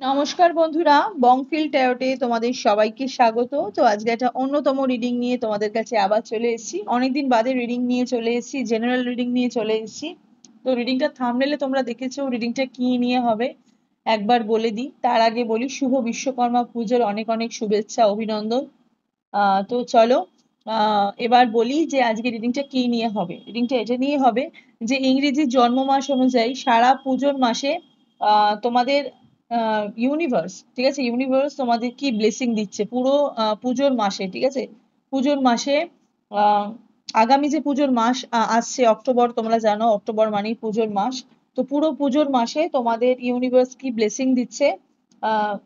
নমস্কার বন্ধুরা, বংফিল্ড ট্যারোটে তোমাদের সবাইকে স্বাগত। তো আজকে একটা অন্যতম রিডিং নিয়ে তোমাদের কাছে আবার চলে এসেছি। অনেকদিন বাদে রিডিং নিয়ে চলে এসেছি, জেনারেল রিডিং নিয়ে চলে এসেছি। তো রিডিংটা থাম্বনেলে তোমরা দেখেছো রিডিংটা কি নিয়ে হবে, একবার বলে দিই। তার আগে বলি, শুভ বিশ্বকর্মা পুজোর অনেক অনেক শুভেচ্ছা, অভিনন্দন। তো চলো এবার বলি যে আজকে রিডিংটা কি নিয়ে হবে। রিডিংটা এটা নিয়ে হবে যে ইংরেজি জন্ম মাস অনুযায়ী সারা পুজোর মাসে তোমাদের ইউনিভার্স, ঠিক আছে, ইউনিভার্স তোমাদের কি ব্লেসিং দিচ্ছে পুরো পুজোর মাসে, ঠিক আছে। পুজোর মাসে আহ আগামী যে পুজোর মাস আসছে অক্টোবর, তোমরা জানো অক্টোবর মানেই পুজোর মাস। তো পুরো পুজোর মাসে তোমাদের ইউনিভার্স কি ব্লেসিং দিচ্ছে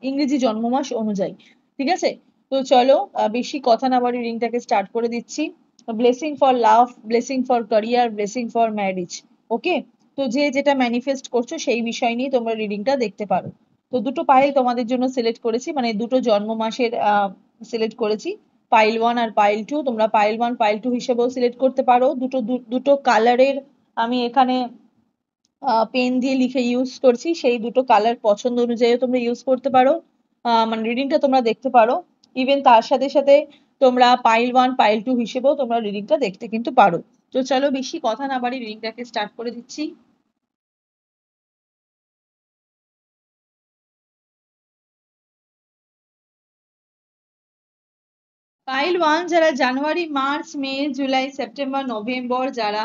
ইংরেজি জন্ম মাস অনুযায়ী, ঠিক আছে। তো চলো বেশি কথা না বাড়িয়ে রিডিংটাকে স্টার্ট করে দিচ্ছি। Blessing for love, blessing for career, blessing for marriage. Okay, তো যে যেটা ম্যানিফেস্ট করছো সেই বিষয় নিয়ে তোমরা রিডিংটা দেখতে পারো। তো দুটো পাইল তোমাদের জন্য সিলেক্ট করেছি, মানে দুটো জন্ম মাসের সিলেক্ট করেছি, পাইল 1 আর পাইল 2। তোমরা পাইল 1 পাইল 2 হিসেবেও সিলেক্ট করতে পারো। দুটো কালারের আমি এখানে পেন দিয়ে লিখে ইউজ করছি, সেই দুটো কালার পছন্দ অনুযায়ী তোমরা ইউজ করতে পারো। মানে রিডিংটা তোমরা দেখতে পারো। ইভেন তার সাথে সাথে তোমরা পাইল 1 পাইল 2 হিসেবেও তোমরা রিডিংটা দেখতে কিন্তু পারো। তো চলো বেশি কথা না বাড়ি রিডিংটাকে স্টার্ট করে দিচ্ছি। পাইল 1 যারা জানুয়ারি, মার্চ, মে, জুলাই, সেপ্টেম্বর, নভেম্বর যারা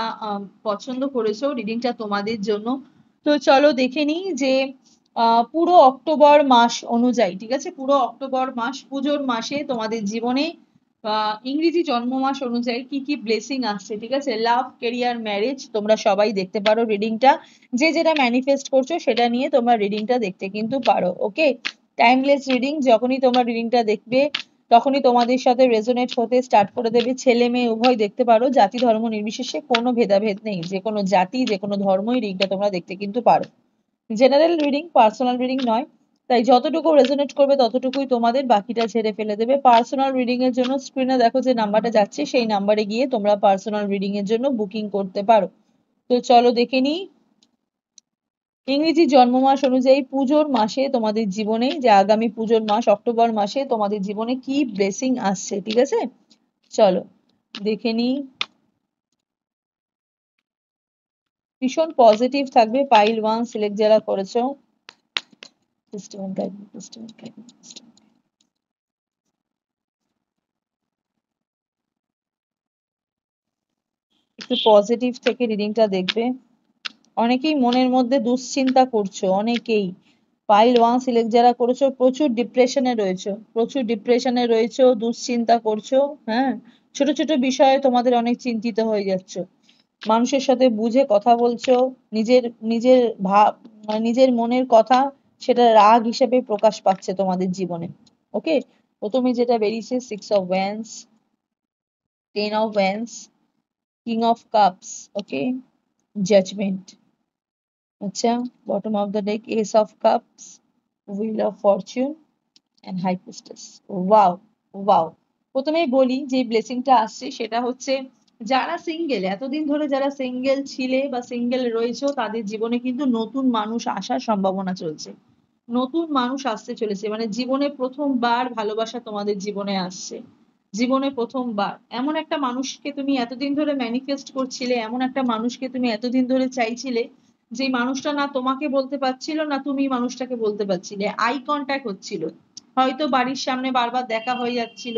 পছন্দ করেছো, রিডিংটা তোমাদের জন্য। তো চলো দেখে নিই যে পুরো অক্টোবর মাস অনুযায়ী, ঠিক আছে, পুরো অক্টোবর মাস পুজোর মাসে তোমাদের জীবনে ইংরেজি জন্ম মাস অনুযায়ী কি কি ব্লেসিং আসছে, ঠিক আছে। লাভ, কেরিয়ার, ম্যারেজ তোমরা সবাই দেখতে পারো রিডিংটা। যে যেটা ম্যানিফেস্ট করছো সেটা নিয়ে তোমরা রিডিংটা দেখতে কিন্তু পারো। ওকে, টাইমলেস রিডিং, যখনই তোমরা রিডিংটা দেখবে তখনই তোমাদের সাথে রেজোনেট হতে স্টার্ট করে দেবে। ছেলে মেয়ে উভয় দেখতে পারো, জাতি ধর্ম নির্বিশেষে কোনো ভেদাভেদ নেই, যে কোনো জাতি যে কোনো ধর্মই রিডিংটা তোমরা দেখতে কিন্তু পারো। জেনারেল রিডিং, পার্সোনাল রিডিং নয়, তাই যতটুকু রেজোনেট করবে ততটুকুই তোমাদের, বাকিটা ছেড়ে ফেলে দেবে। পার্সোনাল রিডিং এর জন্য স্ক্রিনে দেখো যে নাম্বারটা যাচ্ছে, সেই নাম্বারে গিয়ে তোমরা পার্সোনাল রিডিং এর জন্য বুকিং করতে পারো। তো চলো দেখে নিই ইংরেজি জন্ম মাস অনুযায়ী পুজোর মাসে তোমাদের জীবনে, যে আগামী পুজোর মাস অক্টোবর মাসে তোমাদের জীবনে কি ব্লেসিং আসছে, ঠিক আছে। চলো দেখে নিই। ভীষণ পজিটিভ থাকবে পাইল 1 সিলেক্ট যারা করেছো। একটু পজিটিভ থেকে রিডিংটা দেখবে। অনেকেই মনের মধ্যে দুশ্চিন্তা করছো, অনেকেই পাইল 1 সিলেক্ট যারা করেছো প্রচুর ডিপ্রেশনে রয়েছো, প্রচুর ডিপ্রেশনে রয়েছো, দুশ্চিন্তা করছো। হ্যাঁ, ছোট ছোট বিষয়ে তোমাদের অনেক চিন্তিত হয়ে যাচ্ছ। মানুষের সাথে বুঝে কথা বলছো, নিজের নিজের ভাব, মানে নিজের মনের কথা, সেটা রাগ হিসেবে প্রকাশ পাচ্ছে তোমাদের জীবনে। ওকে, প্রথমে যেটা বেরিয়েছে 6 of Wands, 10 of Wands, King of Cups, okay, judgement. আচ্ছা, bottom of the deck Ace of Cups, Wheel of Fortune and High Priestess। Wow, wow. প্রথমেই বলি যে ব্লেসিংটা আসছে সেটা হচ্ছে যারা সিঙ্গেল, এতদিন ধরে যারা সিঙ্গেল ছিলে বা সিঙ্গেল রয়েছে তাদের জীবনে কিন্তু নতুন মানুষ আসার সম্ভাবনা চলছে। নতুন মানুষ আসতে চলেছে, মানে জীবনে প্রথমবার ভালোবাসা তোমাদের জীবনে আসছে। জীবনে প্রথমবার এমন একটা মানুষকে তুমি এতদিন ধরে ম্যানিফেস্ট করছিলে, এমন একটা মানুষকে তুমি এতদিন ধরে চাইছিলে, যে মানুষটা না তোমাকে বলতে পারছিল না তুমি মানুষটাকে বলতে পারছিলে। আই কন্ট্যাক্ট হচ্ছিল, হয়তো বাড়ির সামনে বারবার দেখা হয়ে যাচ্ছিল,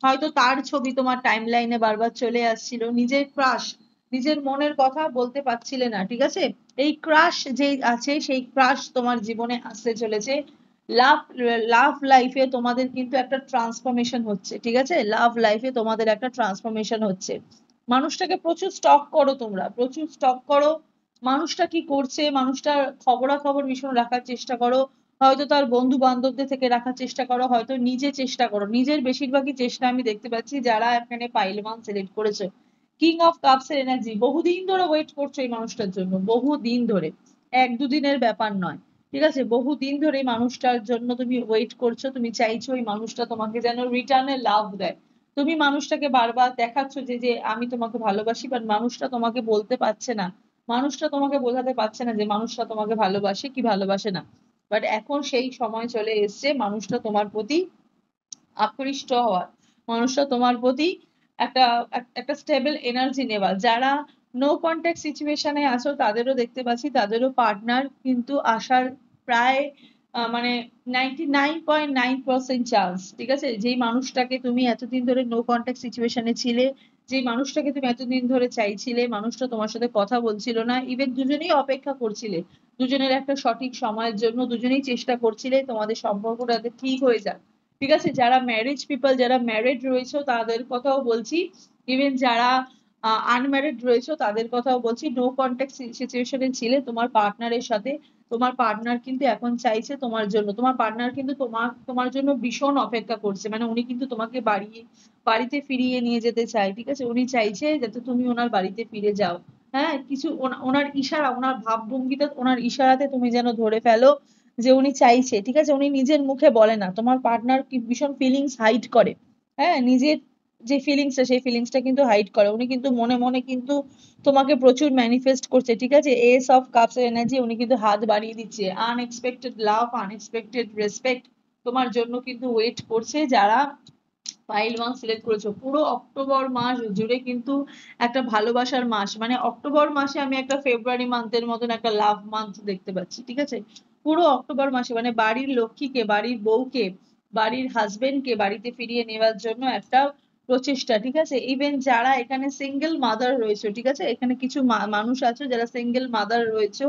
হয়তো তার ছবি তোমার টাইম লাইনে বারবার চলে আসছিল। নিজের ক্রাশ, নিজের মনের কথা বলতে পারছিলে না, ঠিক আছে। এই ক্রাশ যে আছে সেই ক্রাশ তোমার জীবনে আসতে চলেছে। লাভ, লাভ লাইফে তোমাদের কিন্তু একটা ট্রান্সফরমেশন হচ্ছে, ঠিক আছে। লাভ লাইফে তোমাদের একটা ট্রান্সফরমেশন হচ্ছে। মানুষটাকে প্রচুর স্টক করো, তোমরা প্রচুর স্টক করো। মানুষটা কি করছে, মানুষটার খবরাখবর ভীষণ রাখার চেষ্টা করো। হয়তো তার বন্ধু বান্ধবদের থেকে রাখার চেষ্টা করো, হয়তো নিজে চেষ্টা করো। নিজের বেশিরভাগই চেষ্টা আমি দেখতে পাচ্ছি যারা এখানে পাইল 1 সিলেক্ট করেছে। কিং অফ কাপস এর এনার্জি, বহুদিন ধরে ওয়েট করছো এই মানুষটার জন্য, বহুদিন ধরে, এক দুদিনের ব্যাপার নয়, ঠিক আছে। বহুদিন ধরে এই মানুষটার জন্য তুমি ওয়েট করছো, তুমি চাইছো এই মানুষটা তোমাকে যেন রিটার্নে লাভ দেয়। তুমি মানুষটাকে বারবার দেখাচ্ছ যে যে আমি তোমাকে ভালোবাসি, বাট মানুষটা তোমাকে বলতে পারছে না, মানুষটা তোমাকে বোঝাতে পারছে না যে মানুষটা তোমাকে ভালোবাসে কি ভালোবাসে না। বাট এখন সেই সময় চলে এসছে মানুষটা তোমার প্রতি আকৃষ্ট হওয়ার, মানুষটা তোমার প্রতি একটা একটা স্টেবল এনার্জি নেওয়ার। যারা নো কন্ট্যাক্ট সিচুয়েশনে আছো তাদেরও দেখতে পাচ্ছি, তাদেরও পার্টনার কিন্তু আসার প্রায় মানে 99.9% চান্স। ঠিক আছে, যেই মানুষটাকে তুমি এতদিন ধরে নো কন্ট্যাক্ট সিচুয়েশনে ছিলে, যেই মানুষটাকে তুমি এতদিন ধরে চাইছিলে, মানুষটা তোমার সাথে কথা বলছিল না, ইভেন দুজনেই অপেক্ষা করছিলে দুজনের একটা সঠিক সময়ের জন্য, দুজনেই চেষ্টা করছিলে তোমাদের সম্পর্কটা যাতে ঠিক হয়ে যাক। ঠিক আছে, যারা ম্যারেজ পিপল, যারা ম্যারিড রয়েছে তাদের কথাও বলছি, ইভেন যারা আনম্যারিড রয়েছে তাদের কথাও বলছি। নো কন্ট্যাক্ট সিচুয়েশনে ছিলে তোমার পার্টনারের সাথে, তোমার পার্টনার কিন্তু এখন চাইছে তোমার জন্য, তোমার পার্টনার কিন্তু তোমার জন্য ভীষণ অপেক্ষা করছে, মানে উনি কিন্তু তোমাকে বাড়িতে ফিরিয়ে নিয়ে যেতে চায়। ঠিক আছে, উনি চাইছে যাতে তুমি ওনার বাড়িতে ফিরে যাও। হ্যাঁ, কিছু ওনার ইশারা, ওনার ভাবভঙ্গিটা, ওনার ইশারাতে তুমি যেন ধরে ফেলো যে উনি চাইছে। ঠিক আছে, উনি নিজের মুখে বলে না, তোমার পার্টনার কি ভীষণ ফিলিংস হাইড করে। হ্যাঁ, নিজের যে ফিলিংসটা সেই ফিলিংসটা কিন্তু হাইড করে, উনি কিন্তু মনে মনে কিন্তু তোমাকে প্রচুর ম্যানিফেস্ট করছে। ঠিক আছে, এস অফ কাপস এর এনার্জি, উনি কিন্তু হাত বাড়িয়ে দিচ্ছে, আনএক্সপেক্টেড লাভ, আনএক্সপেক্টেড রেসপেক্ট তোমার জন্য কিন্তু ওয়েট করছে। যারা পাইল ওয়ান সিলেক্ট করেছো, পুরো অক্টোবর মাস জুড়ে কিন্তু একটা ভালোবাসার মাস, মানে অক্টোবর মাসে আমি একটা ফেব্রুয়ারি মান্থের মতন একটা লাভ মান্থ দেখতে পাচ্ছি। ঠিক আছে, পুরো অক্টোবর মাসে মানে বাড়ির লক্ষ্মীকে, বাড়ির বউকে, বাড়ির হাজবেন্ডকে বাড়িতে ফিরিয়ে নেওয়ার জন্য একটা প্রচেষ্টা। ঠিক আছে, ইভেন যারা এখানে সিঙ্গেল মাদার রয়েছে, ঠিক আছে, এখানে কিছু মানুষ আছে যারা সিঙ্গেল মাদার রয়েছে,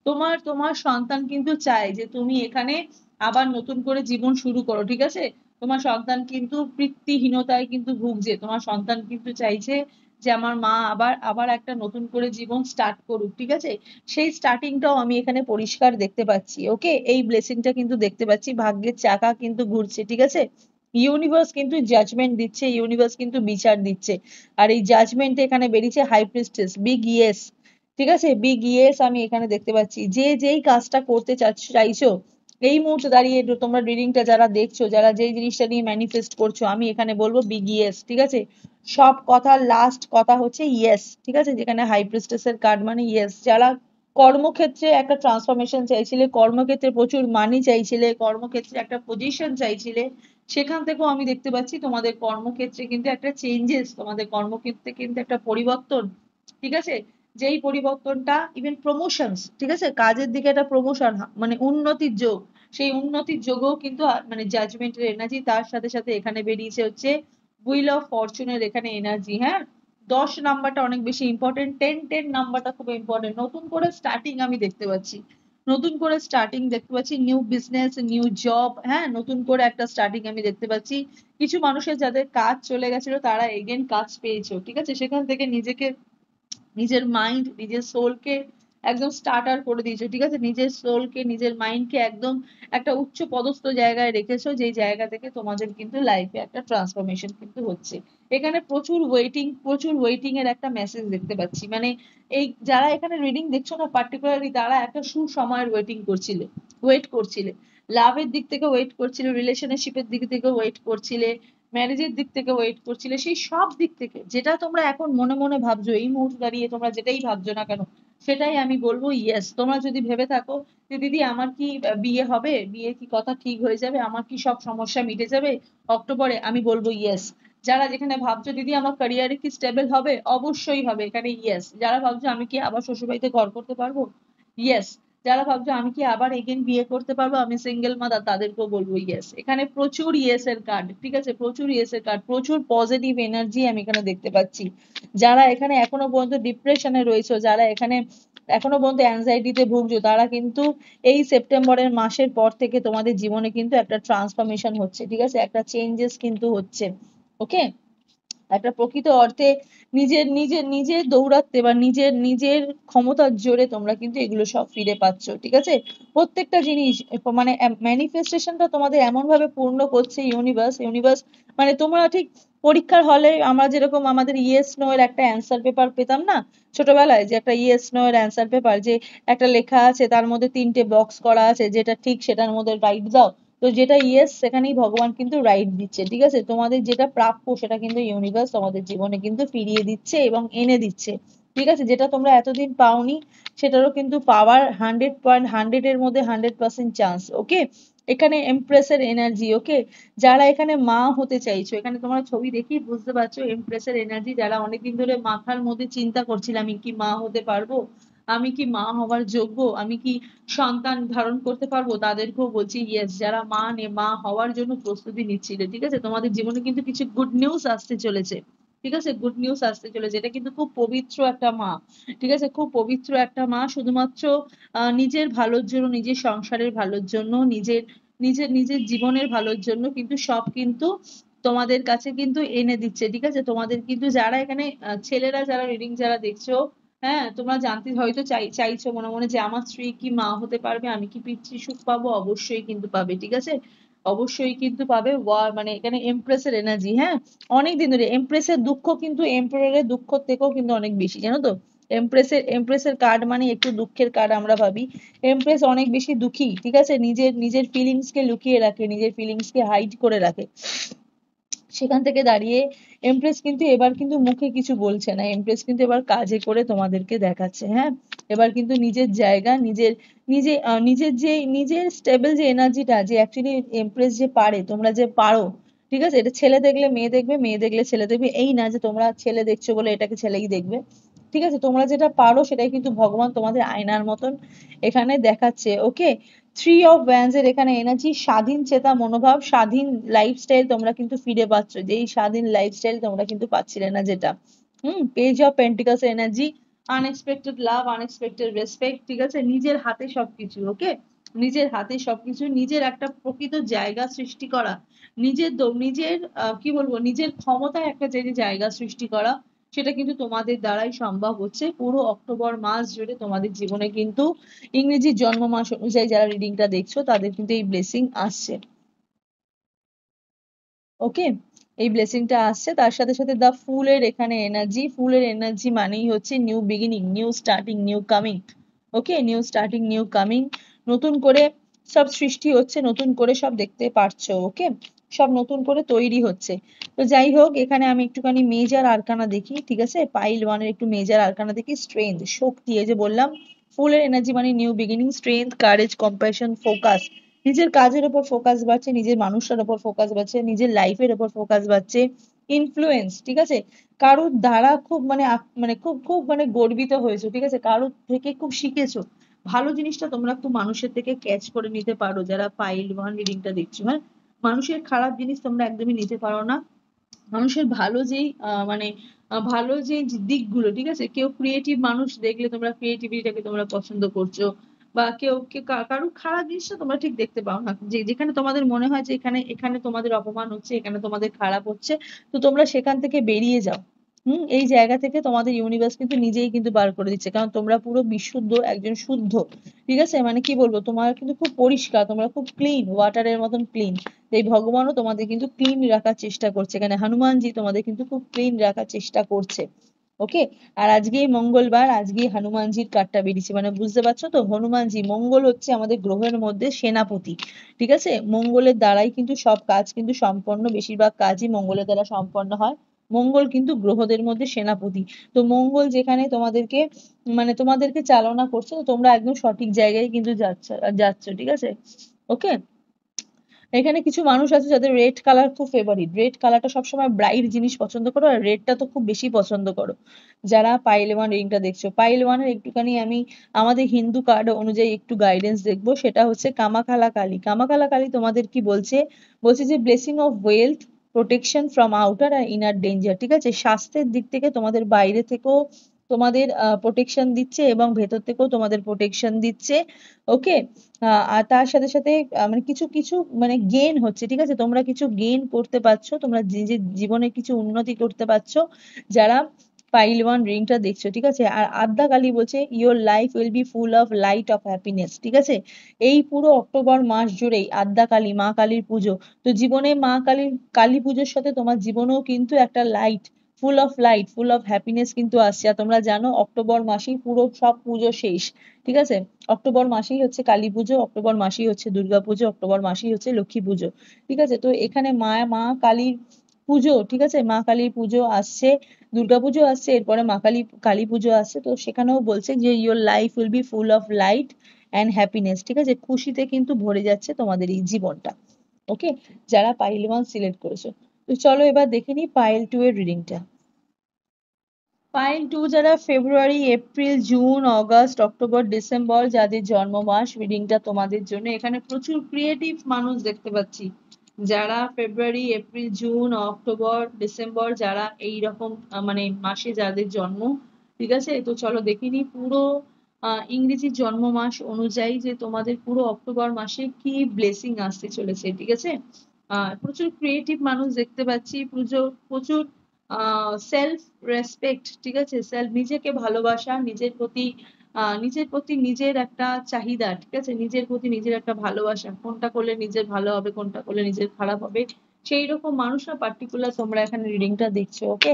তোমার তোমার সন্তান কিন্তু চায় যে তুমি এখানে আবার নতুন করে জীবন শুরু করো। ঠিক আছে, তোমার সন্তান কিন্তু পিতৃহীনতায় কিন্তু ভুগছে, তোমার সন্তান কিন্তু চাইছে যে আমার মা আবার আবার একটা নতুন করে জীবন স্টার্ট করুক। ঠিক আছে, সেই স্টার্টিংটাও আমি এখানে পরিষ্কার দেখতে পাচ্ছি। ওকে, এই ব্লেসিংটা কিন্তু দেখতে পাচ্ছি, ভাগ্যের চাকা কিন্তু ঘুরছে। ঠিক আছে, ইউনিভার্স কিন্তু জাজমেন্ট দিচ্ছে, ইউনিভার্স কিন্তু বিচার দিচ্ছে। আর এই জাজমেন্টে এখানে বেরিয়েছে হাই প্রিস্টেস, বিগ ইয়েস। ঠিক আছে, বিগ ইয়েস আমি এখানে দেখতে পাচ্ছি। যে যেই কাজটা করতে চাইছো এই মুহূর্তে দাঁড়িয়ে, তোমরা রিডিংটা যারা দেখছো, যারা যেই জিনিসটা নিয়ে ম্যানিফেস্ট করছো, আমি এখানে বলবো বিগ ইয়েস। ঠিক আছে, সব কথার লাস্ট কথা হচ্ছে ইয়েস। ঠিক আছে, যেখানে হাই প্রিস্টেসের কার্ড মানে ইয়েস। যারা কর্মক্ষেত্রে একটা ট্রান্সফরমেশন চাইছিলে, কর্মক্ষেত্রে প্রচুর মানি চাইছিলে, কর্মক্ষেত্রে একটা পজিশন চাইছিলে, সেখান থেকেও আমি দেখতে পাচ্ছি তোমাদের কর্মক্ষেত্রে কিন্তু একটা চেঞ্জেস, তোমাদের কর্মক্ষেত্রে কিন্তু একটা পরিবর্তন। ঠিক আছে, যেই পরিবর্তনটা ইভেন প্রমোশনস, ঠিক আছে, কাজের দিকে একটা প্রমোশন, মানে উন্নতির যোগ, সেই উন্নতির যোগও কিন্তু মানে জাজমেন্টের এনার্জি, তার সাথে সাথে এখানে বেরিয়েছে হচ্ছে হুইল অফ ফরচুনের এখানে এনার্জি। হ্যাঁ, 10 নাম্বারটা অনেক বেশি ইম্পর্টেন্ট, 10 নাম্বারটা খুব ইম্পর্টেন্ট। নতুন করে স্টার্টিং আমি দেখতে পাচ্ছি, নতুন করে স্টার্টিং দেখতে পাচ্ছি, নিউ বিজনেস, নিউ জব। হ্যাঁ, নতুন করে একটা স্টার্টিং আমি দেখতে পাচ্ছি। কিছু মানুষের যাদের কাজ চলে গেছিল তারা এগেন কাজ পেয়েছো। ঠিক আছে, সেখান থেকে নিজেকে, নিজের মাইন্ড, নিজের সোলকে একদম স্টার্টার করে দিয়েছো। ঠিক আছে, নিজের সোলকে, নিজের মাইন্ডকে একদম একটা উচ্চ পদস্থ জায়গায় রেখেছো, যেই জায়গা থেকে তোমাদের কিন্তু লাইফে একটা ট্রান্সফরমেশন কিন্তু হচ্ছে। এখানে প্রচুর ওয়েটিং, প্রচুর ওয়েটিং এর একটা মেসেজ দেখতে পাচ্ছি। মানে এই যারা এখানে রিডিং দেখছো না পার্টিকুলারলি, তারা একটা সুসময়ের ওয়েটিং করছিলে, ওয়েট করছিলে, লাভের দিক থেকে ওয়েট করছিলে, রিলেশনশিপের দিক থেকে ওয়েট করছিলে, ম্যারেজের দিক থেকে ওয়েট করছিলে, সেই সব দিক থেকে যেটা তোমরা এখন মনে মনে ভাবছো, এই মুহূর্তে দাঁড়িয়ে তোমরা যেটাই ভাবছো না কেন, সেটাই আমি বলবো ইয়েস। তোমরা যদি ভেবে থাকো যে দিদি আমার কি বিয়ে হবে, বিয়ে কি কথা ঠিক হয়ে যাবে, আমার কি সব সমস্যা মিটে যাবে অক্টোবরে, আমি বলবো ইয়েস। যারা যেখানে ভাবছো দিদি আমার ক্যারিয়ারে কি স্টেবল হবে, অবশ্যই হবে, এখানে ইয়েস। যারা ভাবছো আমি কি আবার শ্বশুরবাড়িতে ঘর করতে পারবো, ইয়েস। যারা ভাবছো আমি কি আবার এগেন বিয়ে করতে পারবো, আমি সিঙ্গেল মাদার, তাদেরকেও বলবো ইয়েস। এখানে প্রচুর ইয়েস এর কার্ড। ঠিক আছে, প্রচুর ইয়েস এর কার্ড, প্রচুর পজিটিভ এনার্জি আমি এখানে দেখতে পাচ্ছি। যারা এখানে এখনো পর্যন্ত ডিপ্রেশনে রয়েছে, যারা এখানে এখনো পর্যন্ত অ্যাংজাইটিতে ভুগছো, তারা কিন্তু এই সেপ্টেম্বরের মাসের পর থেকে তোমাদের জীবনে কিন্তু একটা ট্রান্সফরমেশন হচ্ছে। ঠিক আছে, একটা চেঞ্জেস কিন্তু হচ্ছে। ওকে, একটা প্রকৃত অর্থে নিজের নিজের নিজের দৌরাত্ম্যে বা নিজের নিজের ক্ষমতার জোরে তোমরা কিন্তু এগুলো সব ফিরে পাচ্ছ। ঠিক আছে, প্রত্যেকটা জিনিস মানে ম্যানিফেস্টেশনটা তোমাদের এমন ভাবে পূর্ণ করছে ইউনিভার্স। ইউনিভার্স মানে তোমরা ঠিক পরীক্ষার হলে আমরা যেরকম আমাদের ইয়েস নো এর একটা অ্যান্সার পেপার পেতাম না ছোটবেলায়, যে একটা ইয়েস নো এর অ্যান্সার পেপার, যে একটা লেখা আছে তার মধ্যে 3টে বক্স করা আছে, যেটা ঠিক সেটার মধ্যে রাইট দাও, তো যেটা ইয়েস সেখানেই ভগবান কিন্তু রাইট দিচ্ছে। ঠিক আছে, তোমাদের যেটা প্রাপ্য সেটা কিন্তু ইউনিভার্স তোমাদের জীবনে কিন্তু ফিরিয়ে দিচ্ছে এবং এনে দিচ্ছে। ঠিক আছে, যেটা তোমরা এতদিন পাওনি সেটারও কিন্তু পাওয়ার 100 এর মধ্যে 100% চান্স। ওকে, এখানে এমপ্রেসের এনার্জি। ওকে, যারা এখানে মা হতে চাইছো, এখানে তোমরা ছবি দেখেই বুঝতে পারছো এমপ্রেসের এনার্জি। যারা অনেকদিন ধরে মাথার মধ্যে চিন্তা করছিল আমি কি মা হতে পারবো, আমি কি মা হওয়ার যোগ্য, আমি কি সন্তান ধারণ করতে পারবো, তাদেরকেও বলছি ইয়েস। যারা মা হওয়ার জন্য প্রস্তুতি নিচ্ছিল, ঠিক আছে, তোমাদের জীবনে কিন্তু কিছু গুড নিউজ আসতে চলেছে। ঠিক আছে, গুড নিউজ আসতে চলেছে। এটা কিন্তু খুব পবিত্র একটা মা। ঠিক আছে, খুব পবিত্র একটা মা, শুধুমাত্র নিজের ভালোর জন্য, নিজের সংসারের ভালোর জন্য, নিজের নিজের নিজের জীবনের ভালোর জন্য কিন্তু সব কিন্তু তোমাদের কাছে কিন্তু এনে দিচ্ছে। ঠিক আছে, তোমাদের কিন্তু যারা এখানে ছেলেরা যারা রিডিং যারা দেখছো, হ্যাঁ, তোমরা জানতে হয়তো চাইছো মনে মনে যে আমার স্ত্রী কি মা হতে পারবে, আমি কি পিতৃসুখ পাবো। অবশ্যই কিন্তু পাবে। ঠিক আছে, অবশ্যই কিন্তু পাবে। মানে এখানে এমপ্রেসের এনার্জি। হ্যাঁ, অনেকদিন ধরে এমপ্রেসের দুঃখ কিন্তু এমপারারের দুঃখ থেকেও কিন্তু অনেক বেশি, জানো তো। এমপ্রেসের কার্ড মানে একটু দুঃখের কার্ড আমরা ভাবি। এমপ্রেস অনেক বেশি দুঃখী। ঠিক আছে, নিজের নিজের ফিলিংস কে লুকিয়ে রাখে, নিজের ফিলিংস কে হাইড করে রাখে। সেখান থেকে দাঁড়িয়ে এমপ্রেস কিন্তু এবার কিন্তু মুখে কিছু বলছে না, এমপ্রেস কিন্তু এবার কাজে করে তোমাদেরকে দেখাচ্ছে। হ্যাঁ, এবার কিন্তু নিজের জায়গা, নিজের স্টেবল যে এনার্জিটা, যে অ্যাকচুয়ালি এমপ্রেস যে পারে, তোমরা যে পারো। ঠিক আছে, এটা ছেলে দেখলে মেয়ে দেখবে, মেয়ে দেখলে ছেলে দেখবে, এই না যে তোমরা ছেলে দেখছো বলে এটাকে ছেলেই দেখবে। ঠিক আছে, তোমরা যেটা পারো সেটাই কিন্তু ভগবান তোমাদের আয়নার মতন এখানে দেখাচ্ছে। ওকে, থ্রি অফ ওয়ান্স এর এখানে এনার্জি, স্বাধীন চেতা মনোভাব, স্বাধীন লাইফস্টাইল তোমরা কিন্তু ফিরে পাচ্ছ, যেই স্বাধীন লাইফস্টাইল তোমরা কিন্তু পাচ্ছিলে না যেটা। Page of pentacles energy, unexpected love, unexpected respect. ঠিক আছে, নিজের হাতে সবকিছু। ওকে, নিজের হাতে সবকিছু, নিজের একটা প্রকৃত জায়গা সৃষ্টি করা, নিজের কি বলবো, নিজের ক্ষমতায় একটা যে যে জায়গা সৃষ্টি করা, সেটা কিন্তু তোমাদের দ্বারাই সম্ভব হচ্ছে। পুরো অক্টোবর মাস জুড়ে তোমাদের জীবনে কিন্তু ইংরেজি জন্ম মাস অনুযায়ী যারা রিডিংটা দেখছো তাদের কিন্তু এই ব্লেসিং আসছে। ওকে, এই ব্লেসিংটা আসছে। তার সাথে সাথে দা ফুলের এখানে এনার্জি, ফুলের এনার্জি মানেই হচ্ছে new beginning, new starting, new coming. Okay, new starting, new coming, নতুন করে সব সৃষ্টি হচ্ছে, নতুন করে সব দেখতে পারছো। ওকে, সব নতুন করে তৈরি হচ্ছে। তো যাই হোক, এখানে আমি একটুখানি মেজার আরকানা দেখি। ঠিক আছে, পাইল ওয়ানের একটু মেজার আরকানা দেখি। স্ট্রেংথ, শক্তি, এই যে বললাম ফুলের এনার্জি মানে new beginning, strength, courage, compassion, focus. নিজের কাজের উপর ফোকাস বাড়ছে, নিজের মানুষটার উপর ফোকাস বাড়ছে, নিজের লাইফের উপর ফোকাস বাড়ছে। ইনফ্লুয়েন্স, ঠিক আছে, কারোর দ্বারা খুব মানে মানে খুব খুব মানে গর্বিত হয়েছো। ঠিক আছে, কারোর থেকে খুব শিখেছো। ভালো জিনিসটা তোমরা খুব মানুষের থেকে ক্যাচ করে নিতে পারো, যারা পাইল ওয়ান রিডিংটা দেখছো। হ্যাঁ, মানুষের খারাপ জিনিস তোমরা একদমই নিতে পারো না। মানুষের ভালো যেই মানে ভালো যে দিকগুলো, ঠিক আছে, কেউ ক্রিয়েটিভ মানুষ দেখলে তোমরা ক্রিয়েটিভিটিটাকে তোমরা পছন্দ করছো, বা কারো খারাপ জিনিসটা তোমরা ঠিক দেখতে পাও না। যেখানে তোমাদের মনে হয় যে এখানে এখানে তোমাদের অপমান হচ্ছে, এখানে তোমাদের খারাপ হচ্ছে, তো তোমরা সেখান থেকে বেরিয়ে যাও। এই জায়গা থেকে তোমাদের ইউনিভার্স কিন্তু নিজেই কিন্তু বার করে দিচ্ছে, কারণ তোমরা পুরো বিশুদ্ধ একজন শুদ্ধ। ঠিক আছে, মানে কি বলবো, তোমার কিন্তু খুব পরিষ্কার, তোমরা খুব ক্লিন, ওয়াটারের মতন ক্লিন। এই ভগবানও তোমাদের কিন্তু ক্লিন রাখার চেষ্টা করছে, এখানে হনুমানজি তোমাদের কিন্তু খুব ক্লিন রাখার চেষ্টা করছে। ওকে, আর আজকেই মঙ্গলবার, আজকেই হনুমানজির কার্ডটা বেরিয়েছে, মানে বুঝতে পারছো তো, হনুমানজি, মঙ্গল হচ্ছে আমাদের গ্রহের মধ্যে সেনাপতি। ঠিক আছে, মঙ্গলের দ্বারাই কিন্তু সব কাজ কিন্তু সম্পন্ন, বেশিরভাগ কাজই মঙ্গলের দ্বারা সম্পন্ন হয়। মঙ্গল কিন্তু গ্রহদের মধ্যে সেনাপতি। তো মঙ্গল যেখানে তোমাদেরকে মানে তোমাদেরকে চালনা করছে, তো তোমরা একদম সঠিক জায়গায় কিন্তু যাচ্ছ। ঠিক আছে, ওকে। এখানে কিছু মানুষ আছে যাদের রেড কালার খুব ফেভারিট, রেড কালারটা সবসময় ব্রাইট জিনিস পছন্দ করো, আর রেডটা তো খুব বেশি পছন্দ করো। যারা পাইল ওয়ান রিংটা দেখছো, পাইল ওয়ানের একটুখানি আমি আমাদের হিন্দু কার্ড অনুযায়ী একটু গাইডেন্স দেখবো। সেটা হচ্ছে কামাখালা কালী। কামাখালা কালী তোমাদের কি বলছে, বলছে যে blessing of wealth, protection from outer আর ইনার ডেঞ্জার। ঠিক আছে, স্বাস্থ্যের দিক থেকে তোমাদের বাইরে থেকেও তোমাদের প্রোটেকশন দিচ্ছে, এবং ভেতর থেকেও তোমাদের প্রোটেকশন দিচ্ছে। ওকে, আর তার সাথে সাথে মানে কিছু কিছু মানে গেইন হচ্ছে। ঠিক আছে, তোমরা কিছু গেইন করতে পারছো, তোমরা নিজের জীবনে কিছু উন্নতি করতে পারছো, যারা পাইল ওয়ান রিংটা দেখছো। ঠিক আছে, আর আদ্যা কালী বলছে your life will be full of light off happiness. ঠিক আছে, এই পুরো অক্টোবর মাস জুড়েই আদ্যা কালী, মা কালীর পুজো। তো জীবনে মা কালীর কালী পুজোর সাথে তোমার জীবনেও কিন্তু একটা light, full of light, full of happiness কিন্তু আসছে। আর তোমরা জানো অক্টোবর মাসেই পুরো সব পুজো শেষ। ঠিক আছে, অক্টোবর মাসেই হচ্ছে কালী পুজো, অক্টোবর মাসেই হচ্ছে দুর্গা পুজো, অক্টোবর মাসেই হচ্ছে লক্ষ্মী পুজো। ঠিক আছে, তো এখানে মা মা কালীর পুজো, ঠিক আছে, মা কালীর পুজো আসছে। দুর্গাপুজো আসছে, এরপরে মা কালী পুজো আসছে, তো সেখানেও বলছে যে your life will be full of light and happiness, ঠিক আছে? খুশিতে কিন্তু ভরে যাচ্ছে তোমাদের এই জীবনটা। ওকে, যারা পাইল 1 সিলেক্ট করেছো। তো চলো এবার দেখে নিই পাইল 2 এর রিডিংটা। পাইল 2 যারা February, April, June, August, October, December যাদের জন্ম মাস, রিডিংটা তোমাদের জন্য। এখানে প্রচুর ক্রিয়েটিভ মানুষ দেখতে পাচ্ছি, যারা February, April, June, October, December, যারা এইরকম মানে মাসে যাদের জন্ম, ঠিক আছে? তো চলো দেখিনি পুরো ইংরেজি জন্ম মাস অনুযায়ী যে তোমাদের পুরো অক্টোবর মাসে কি ব্লেসিং আসতে চলেছে, ঠিক আছে? প্রচুর ক্রিয়েটিভ মানুষ দেখতে পাচ্ছি, প্রচুর প্রচুর সেলফ রেসপেক্ট, ঠিক আছে? সেলফ, নিজেকে ভালোবাসা, নিজের প্রতি নিজের একটা চাহিদা, ঠিক আছে? নিজের প্রতি নিজের একটা ভালোবাসা, কোনটা করলে নিজের ভালো হবে, কোনটা করলে নিজের খারাপ হবে, সেই রকম মানুষরা পার্টিকুলার তোমরা এখানে রিডিংটা দেখছো। ওকে,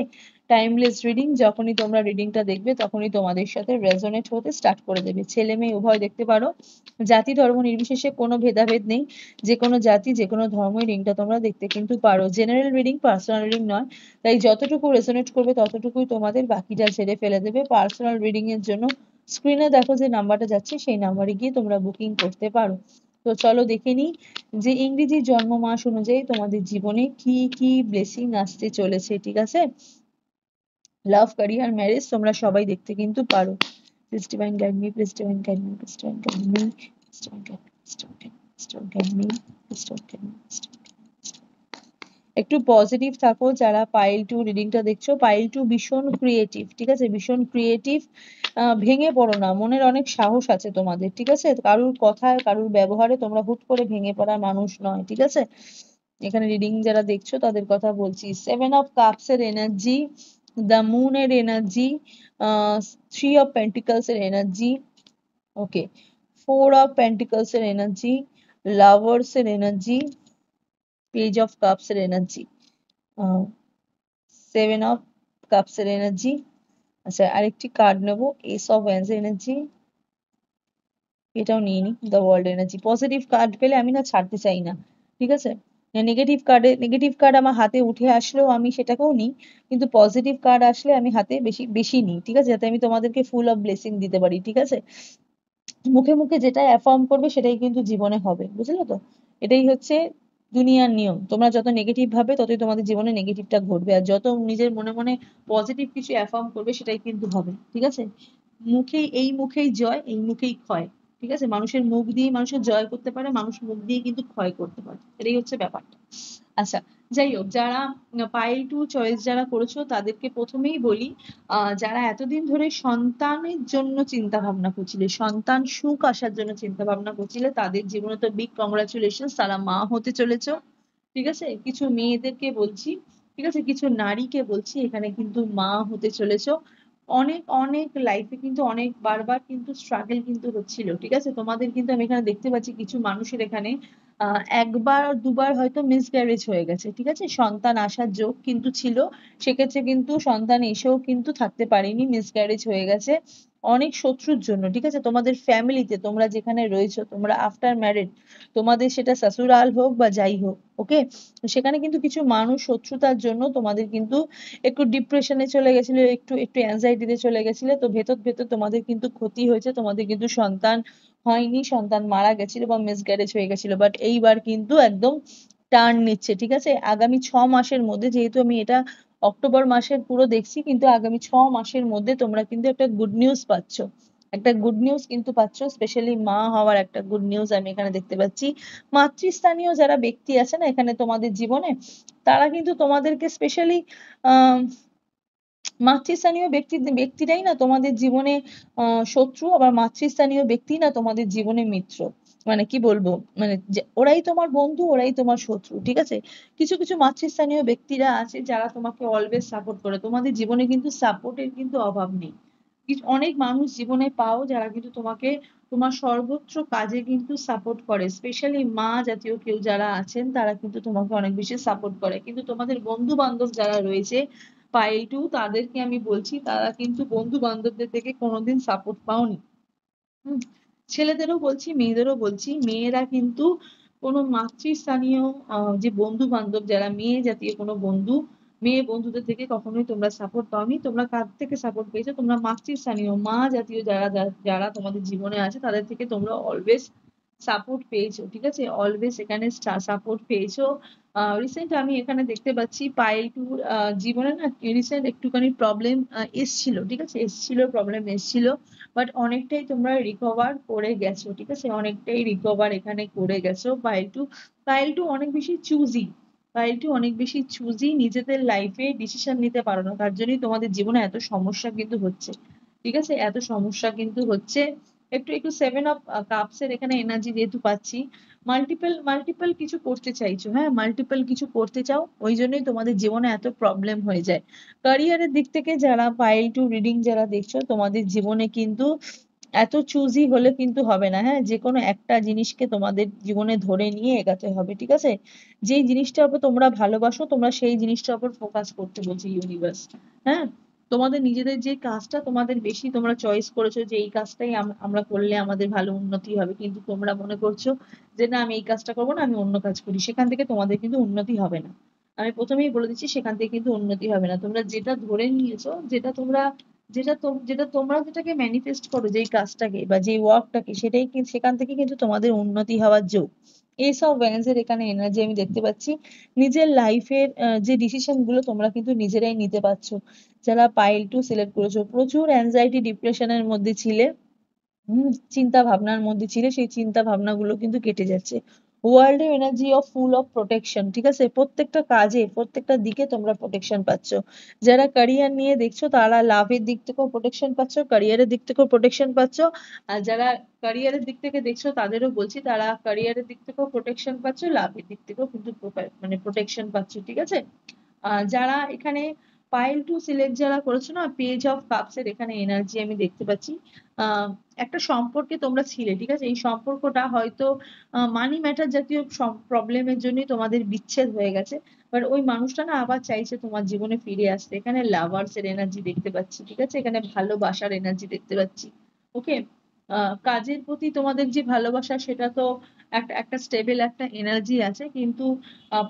টাইমলেস রিডিং, যখনই তোমরা রিডিংটা দেখবে তখনই তোমাদের সাথে রেজোনেট হতে স্টার্ট করে দেবে। ছেলে মেয়ে উভয় দেখতে পারো, জাতি ধর্ম নির্বিশেষে কোনো ভেদাভেদ নেই, যে কোনো জাতি যে কোনো ধর্মের রিডিংটা তোমরা দেখতে কিন্তু পারো। জেনারেল রিডিং, পার্সোনাল রিডিং নয়, তাই যতটুকু রেজোনেট করবে ততটুকুই তোমাদের, বাকিটা ছেড়ে ফেলে দেবে। পার্সোনাল রিডিং এর জন্য স্ক্রিনে দেখো যে নাম্বারটা যাচ্ছে, সেই নাম্বারে গিয়ে তোমরা বুকিং করতে পারো। তো চলো দেখে নিই যে ইংরেজি জন্ম মাস অনুযায়ী তোমাদের জীবনে কি কি ব্লেসিং আসতে চলেছে, ঠিক আছে? লাভ, ক্যারিয়ার, ম্যারেজ তোমরা সবাই দেখতে কিন্তু পারো। Please divine guide me, please divine guide me, please divine guide me, please divine guide me, please divine guide me, please divine guide me, please divine guide me. একটু পজিটিভ থাকো যারা pile 2 রিডিংটা দেখছো। পাইল 2 ভীষণ creative, ঠিক আছে? ভীষণ creative. ভেঙে পড়ো না, মনের অনেক সাহস আছে তোমাদের, ঠিক আছে? কারুর কথায় কারুর ব্যবহারে তোমরা হুট করে ভেঙে পড়া মানুষ নয়, ঠিক আছে? এখানে রিডিং যারা দেখছো তাদের কথা বলছি। 7 অফ কাপস এর এনার্জি, দ্য মুন এর এনার্জি, 3 অফ পেন্টিকলস এর এনার্জি, ওকে, 4 অফ পেন্টিকলস এর এনার্জি, লাভার্স এর এনার্জি, পেজ অফ কাপস এর এনার্জি, 7 অফ কাপস এর এনার্জি। আচ্ছা, আরেকটি কার্ড নেবো, এস অফ ওয়ান্স এর এনার্জি, এটাও নিয়ে নি, the world energy. Positive card পেলে আমি না ছাড়তে চাই না, ঠিক আছে? নেগেটিভ কার্ড আমার হাতে উঠে আসলেও আমি সেটাকেও নিই, কিন্তু পজিটিভ কার্ড আসলে আমি হাতে বেশি বেশি নিই, ঠিক আছে? যাতে আমি তোমাদেরকে ফুল অফ ব্লেসিং দিতে পারি, ঠিক আছে? মুখে মুখে যেটা অ্যাফার্ম করবে সেটাই কিন্তু জীবনে হবে, বুঝলে তো? এটাই হচ্ছে দুনিয়ার নিয়ম। তোমরা যত নেগেটিভ ভাবে ততই তোমাদের জীবনে নেগেটিভটা ঘটবে, আর যত নিজের মনে মনে পজিটিভ কিছু অ্যাফার্ম করবে সেটাই কিন্তু হবে, ঠিক আছে? মুখেই জয়, এই মুখেই ক্ষয়, ঠিক আছে? মানুষের মুখ দিয়ে মানুষের জয় করতে পারে, মানুষ মুখ দিয়ে কিন্তু ক্ষয় করতে পারে, এটাই হচ্ছে ব্যাপারটা। আচ্ছা, যাই হোক, যারা পাইল 2 চয়েস যারা করেছো তাদেরকে প্রথমেই বলি, যারা এতদিন ধরে সন্তানের জন্য চিন্তা ভাবনা করছিলে, সন্তান সুখ আসার জন্য চিন্তা ভাবনা করছিলে, তাদের জীবনে তো বিগ কংগ্রাচুলেশন, তারা মা হতে চলেছো, ঠিক আছে? কিছু মেয়েদেরকে বলছি, ঠিক আছে? কিছু নারীকে বলছি, এখানে কিন্তু মা হতে চলেছো। অনেক অনেক লাইফে কিন্তু অনেক বারবার কিন্তু স্ট্রাগল কিন্তু হচ্ছিল, ঠিক আছে? তোমাদের কিন্তু আমি এখানে দেখতে পাচ্ছি কিছু মানুষের এখানে একবার দুবার হয়তো মিসক্যারেজ হয়ে গেছে, ঠিক আছে? সন্তান আসার যোগ কিন্তু ছিল, সেক্ষেত্রে কিন্তু সন্তান এসেও কিন্তু থাকতে পারেনি, মিসক্যারেজ হয়ে গেছে অনেক শত্রুর জন্য, ঠিক আছে? তোমাদের ফ্যামিলিতে তোমরা যেখানে রয়েছো, তোমরা আফটার ম্যারেড, তোমাদের সেটা শ্বশুরাল হোক বা যাই হোক, ওকে, সেখানে কিন্তু কিছু মানুষ শত্রুতার জন্য তোমাদের কিন্তু একটু ডিপ্রেশনে চলে গেছিলে, একটু একটু অ্যাংজাইটিতে চলে গেছিলে, তো ভেতর ভেতর তোমাদের কিন্তু ক্ষতি হয়েছে, তোমাদের কিন্তু সন্তান হয়নি, সন্তান মারা গেছিল বা মিসক্যারেজ হয়ে গেছিল, বাট এইবার কিন্তু একদম টার্ন নিচ্ছে, ঠিক আছে? আগামী 6 মাসের মধ্যে, যেহেতু আমি এটা অক্টোবর মাসের পুরো দেখছি, কিন্তু আগামী 6 মাসের মধ্যে তোমরা কিন্তু একটা গুড নিউজ পাচ্ছ, একটা গুড নিউজ কিন্তু পাচ্ছ, স্পেশালি মা হওয়ার একটা গুড নিউজ আমি এখানে দেখতে পাচ্ছি। মাতৃস্থানীয় যারা ব্যক্তি আছে না এখানে তোমাদের জীবনে, তারা কিন্তু তোমাদেরকে স্পেশালি আহ মাতৃস্থানীয় ব্যক্তিরাই না তোমাদের জীবনে শত্রু, আবার মাতৃস্থানীয় ব্যক্তি না তোমাদের জীবনে মিত্র। মানে কি বলবো, মানে ওরাই তোমার বন্ধু, ওরাই তোমার শত্রু, ঠিক আছে? কিছু কিছু মাতৃস্থানীয় ব্যক্তিরা আছে যারা তোমাকে অলওয়েজ সাপোর্ট করে, তোমাদের জীবনে কিন্তু সাপোর্টের কিন্তু অভাব নেই। অনেক মানুষ জীবনে পাও যারা কিন্তু তোমাকে তোমার সর্বোচ্চ কাজে কিন্তু সাপোর্ট করে, স্পেশালি মা জাতীয় কেউ যারা আছেন তারা কিন্তু তোমাকে অনেক বেশি সাপোর্ট করে, কিন্তু তোমাদের বন্ধু বান্ধব যারা রয়েছে পাইল 2, তাদেরকে আমি বলছি তারা কিন্তু বন্ধু বান্ধবদের থেকে কোনোদিন সাপোর্ট পাওনি। হুম, ছেলেদেরও বলছি, মেয়েদেরও বলছি, মেয়েরা কিন্তু কোনো মাতৃস্থানীয় যে বন্ধু বান্ধব, যারা মেয়ে জাতীয় কোনো বন্ধু, মেয়ে বন্ধুদের থেকে কখনোই তোমরা সাপোর্ট পাওনি। তোমরা কার থেকে সাপোর্ট পেয়েছো? তোমরা মাতৃস্থানীয় মা জাতীয় যারা যারা তোমাদের জীবনে আছে তাদের থেকে তোমরা অলওয়েজ সাপোর্ট পেয়েছো, ঠিক আছে? অলওয়েজ এখানে সাপোর্ট পেয়েছো। রিসেন্ট আমি এখানে দেখতে পাচ্ছি পায়েল টুর জীবনে না রিসেন্ট একটুখানি প্রবলেম এসছিল, ঠিক আছে? প্রবলেম এসছিল, বাট অনেকটাই তোমরা রিকভার করে গেছো, ঠিক আছে? অনেকটাই রিকভার এখানে করে গেছো। পায়েল টু অনেক বেশি চুজি, পায়েলটি অনেক বেশি চুজি, নিজেদের লাইফে ডিসিশন নিতে পারো না, তার জন্যই তোমাদের জীবনে এত সমস্যা কিন্তু হচ্ছে, ঠিক আছে? এত সমস্যা কিন্তু হচ্ছে। একটু একটু সেভেন অফ কাপস এর এখানে এনার্জি যেহেতু পাচ্ছি, মাল্টিপল মাল্টিপল কিছু করতে চাইছো, হ্যাঁ মাল্টিপল কিছু করতে চাও, ওই জন্যই তোমাদের জীবনে এত প্রবলেম হয়ে যায়। ক্যারিয়ারের দিক থেকে যারা পাইল টু রিডিং যারা দেখছো, তোমাদের জীবনে কিন্তু এত চুজি হলে কিন্তু হবে না, হ্যাঁ যে কোনো একটা জিনিসকে তোমাদের জীবনে ধরে নিয়ে এগাতে হবে, ঠিক আছে? যেই জিনিসটার উপর তোমরা ভালোবাসো, তোমরা সেই জিনিসটার উপর ফোকাস করতে বলছে ইউনিভার্স। হ্যাঁ, তোমাদের নিজেদের যে কাজটা তোমাদের বেশি তোমরা চয়েস করেছো যে এই কাজটাই আমরা করলে আমাদের ভালো উন্নতি হবে, কিন্তু তোমরা মনে করছো যে না আমি এই কাজটা করবো না, আমি অন্য কাজ করি, সেখান থেকে তোমাদের কিন্তু উন্নতি হবে না। আমি প্রথমেই বলে দিচ্ছি সেখান থেকে কিন্তু উন্নতি হবে না। তোমরা যেটা ধরে নিয়েছো, যেটা তোমরা যেটাকে ম্যানিফেস্ট করো, যেই কাজটাকে বা যেই ওয়ার্কটাকে, সেটাই সেখান থেকে কিন্তু তোমাদের উন্নতি হওয়ার যোগ। এইসব ওয়েন্স এর এখানে এনার্জি আমি দেখতে পাচ্ছি। নিজের লাইফের যে ডিসিশন গুলো তোমরা কিন্তু নিজেরাই নিতে পারছো। যারা পাইল টু সিলেক্ট করেছো, প্রচুর অ্যাংজাইটি ডিপ্রেশনের মধ্যে ছিলে, চিন্তা ভাবনার মধ্যে ছিলে, সেই চিন্তা ভাবনাগুলো কিন্তু কেটে যাচ্ছে। World energy of full of protection, ঠিক আছে? প্রত্যেকটা কাজে প্রত্যেকটা দিকে তোমরা প্রোটেকশন পাচ্ছ। যারা ক্যারিয়ার নিয়ে দেখছো তারা লাভের দিক থেকেও প্রোটেকশন পাচ্ছ, ক্যারিয়ারের দিক থেকেও প্রোটেকশন পাচ্ছ। আর যারা ক্যারিয়ারের দিক থেকে দেখছো তাদেরও বলছি, তারা ক্যারিয়ারের দিক থেকেও প্রোটেকশন পাচ্ছ, লাভের দিক থেকেও কিন্তু মানে প্রোটেকশন পাচ্ছ, ঠিক আছে? যারা এখানে পাইল টু সিলেক্ট যারা করেছো না, পেজ অফ কাপস এর এখানে এনার্জি আমি দেখতে পাচ্ছি। আহ একটা সম্পর্কে তোমরা ছিলে, ঠিক আছে? এই সম্পর্কটা হয়তো মানি ম্যাটার জাতীয় প্রবলেমের জন্যই তোমাদের বিচ্ছেদ হয়ে গেছে, বাট ওই মানুষটা না আবার চাইছে তোমার জীবনে ফিরে আসতে। এখানে লাভার্স এর এনার্জি দেখতে পাচ্ছি, ঠিক আছে? এখানে ভালোবাসার এনার্জি দেখতে পাচ্ছি। ওকে, কাজের প্রতি তোমাদের যে ভালোবাসা সেটা তো একটা একটা স্টেবল একটা এনার্জি আছে, কিন্তু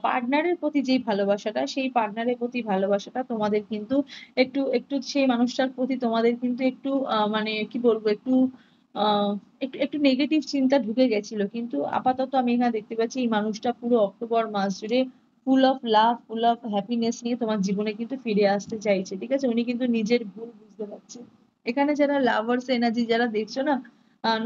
পার্টনারের প্রতি যেই ভালোবাসাটা, সেই পার্টনারের প্রতি ভালোবাসাটা তোমাদের কিন্তু একটু একটু সেই মানুষটার প্রতি তোমাদের কিন্তু একটু মানে কি বলবো, একটু আহ একটু একটু নেগেটিভ চিন্তা ঢুকে গেছিল, কিন্তু আপাতত আমি এখানে দেখতে পাচ্ছি এই মানুষটা পুরো অক্টোবর মাস জুড়ে ফুল of love, full of happiness নিয়ে তোমার জীবনে কিন্তু ফিরে আসতে চাইছে, ঠিক আছে? উনি কিন্তু নিজের ভুল বুঝতে পারছে। এখানে যারা লাভার্স এনার্জি যারা দেখছো না,